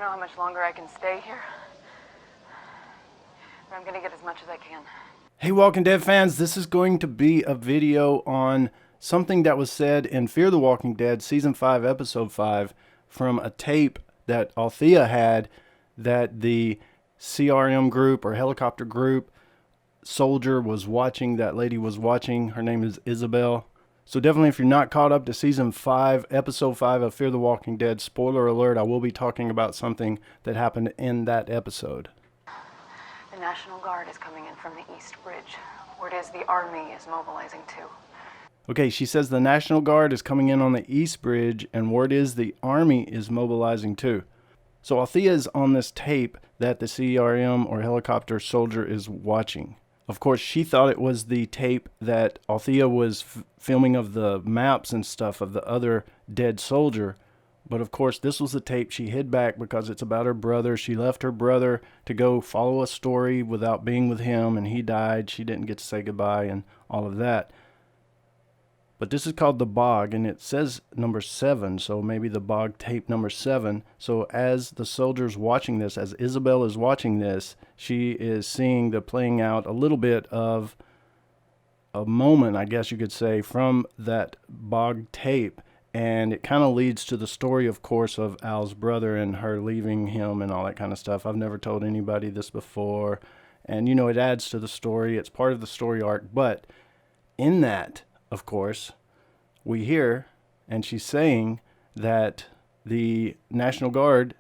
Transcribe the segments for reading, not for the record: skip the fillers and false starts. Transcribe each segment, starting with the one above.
know how much longer I can stay here, but I'm gonna get as much as I can. Hey, Walking Dead fans, this is going to be a video on something that was said in Fear the Walking Dead Season 5, Episode 5 from a tape that Althea had that the CRM group or helicopter group soldier was watching, that lady was watching. Her name is Isabel. So definitely, if you're not caught up to Season 5, Episode 5 of Fear the Walking Dead, spoiler alert, I will be talking about something that happened in that episode. The National Guard is coming in from the East Bridge. Word is the Army is mobilizing too. Okay, she says the National Guard is coming in on the East Bridge, and word is the Army is mobilizing too. So Althea is on this tape that the CRM or helicopter soldier is watching. Of course, she thought it was the tape that Althea was filming of the maps and stuff of the other dead soldier. But of course, this was the tape she hid back because it's about her brother. She left her brother to go follow a story without being with him, and he died. She didn't get to say goodbye and all of that. But this is called The Bog, and it says number 7, so maybe The Bog tape number 7. So as the soldier's watching this, as Isabel is watching this, she is seeing the playing out a little bit of a moment, I guess you could say, from that Bog tape. And it kind of leads to the story, of course, of Al's brother and her leaving him and all that kind of stuff. I've never told anybody this before. And, you know, it adds to the story. It's part of the story arc. But in that, of course, we hear, and she's saying that the National Guard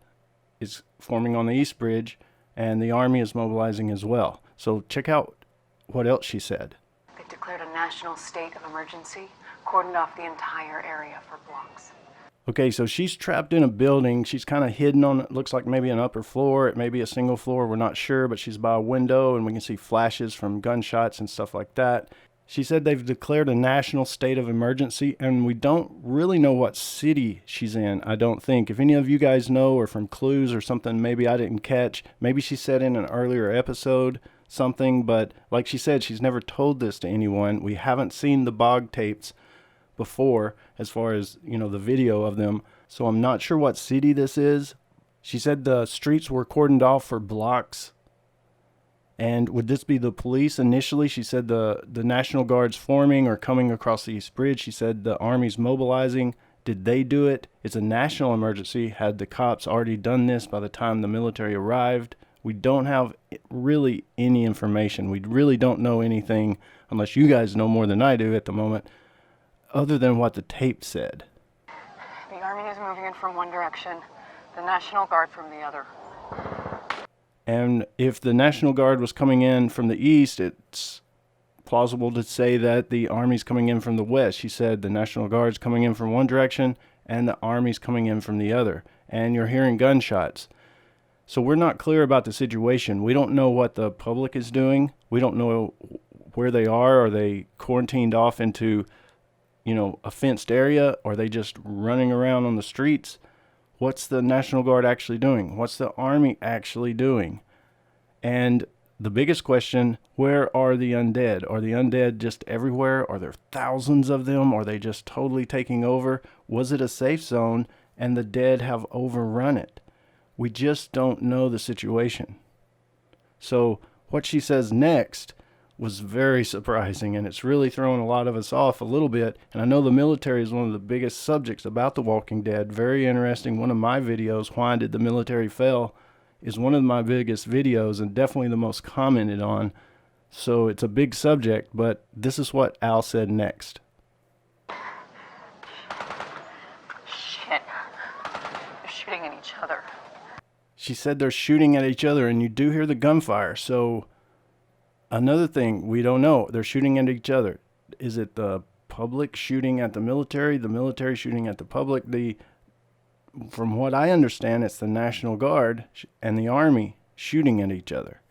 is forming on the East Bridge and the Army is mobilizing as well. So check out what else she said. They've declared a national state of emergency, cordoned off the entire area for blocks. Okay, so she's trapped in a building. She's kind of hidden on, it looks like maybe an upper floor. It may be a single floor. We're not sure, but she's by a window and we can see flashes from gunshots and stuff like that. She said they've declared a national state of emergency, and we don't really know what city she's in, I don't think. If any of you guys know, or from clues or something maybe I didn't catch, maybe she said in an earlier episode something, but like she said, she's never told this to anyone. We haven't seen the Bog tapes before, as far as, you know, the video of them, so I'm not sure what city this is. She said the streets were cordoned off for blocks. And would this be the police initially? She said the National Guard's forming or coming across the East Bridge. She said the Army's mobilizing. Did they do it? It's a national emergency. Had the cops already done this by the time the military arrived? We don't have really any information. We really don't know anything, unless you guys know more than I do at the moment, other than what the tape said. The Army is moving in from one direction, the National Guard from the other. And if the National Guard was coming in from the east, it's plausible to say that the Army's coming in from the west. She said the National Guard's coming in from one direction and the Army's coming in from the other. And you're hearing gunshots. So we're not clear about the situation. We don't know what the public is doing. We don't know where they are. Are they quarantined off into, you know, a fenced area? Are they just running around on the streets? What's the National Guard actually doing? What's the Army actually doing? And the biggest question, where are the undead? Are the undead just everywhere? Are there thousands of them? Are they just totally taking over? Was it a safe zone and the dead have overrun it? We just don't know the situation. So what she says next was very surprising, and it's really thrown a lot of us off a little bit. And I know the military is one of the biggest subjects about The Walking Dead. Very interesting. One of my videos, Why Did the Military Fail, is one of my biggest videos and definitely the most commented on. So it's a big subject, but this is what Al said next. Shit. They're shooting at each other. She said they're shooting at each other, and you do hear the gunfire. So another thing, we don't know. They're shooting at each other. Is it the public shooting at the military shooting at the public? From what I understand, it's the National Guard and the Army shooting at each other.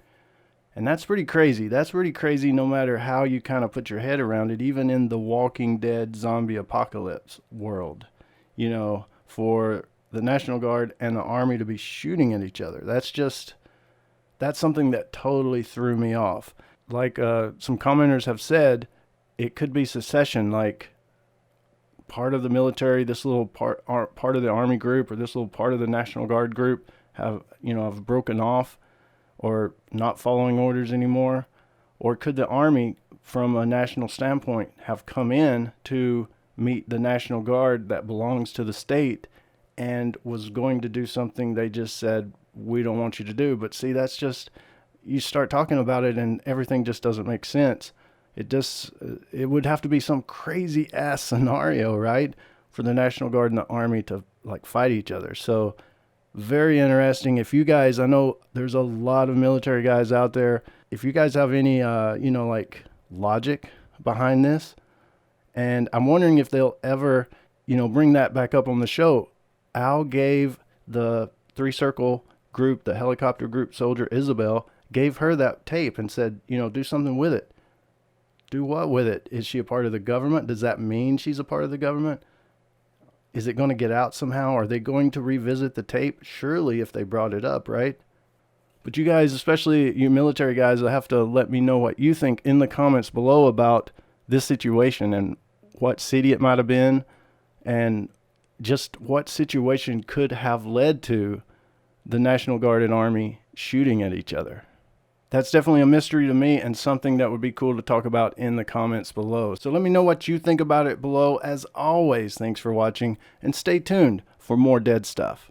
And that's pretty crazy. That's pretty crazy no matter how you kind of put your head around it, even in the Walking Dead zombie apocalypse world. You know, for the National Guard and the Army to be shooting at each other. That's something that totally threw me off. Like some commenters have said, it could be secession, like part of the military, this little part of the Army group or this little part of the National Guard group have broken off or not following orders anymore? Or could the Army, from a national standpoint, have come in to meet the National Guard that belongs to the state and was going to do something they just said, we don't want you to do? But see, that's just, you start talking about it and everything just doesn't make sense. It would have to be some crazy ass scenario, right, for the National Guard and the Army to like fight each other. So very interesting. If you guys, I know there's a lot of military guys out there. If you guys have any, like logic behind this, and I'm wondering if they'll ever, bring that back up on the show. Al gave the three circle group, the helicopter group soldier Isabel, gave her that tape and said, do something with it. Do what with it? Is she a part of the government? Does that mean she's a part of the government? Is it going to get out somehow? Are they going to revisit the tape? Surely, if they brought it up, right? But you guys, especially you military guys, will have to let me know what you think in the comments below about this situation and what city it might have been and just what situation could have led to the National Guard and Army shooting at each other. That's definitely a mystery to me and something that would be cool to talk about in the comments below. So let me know what you think about it below. As always, thanks for watching and stay tuned for more dead stuff.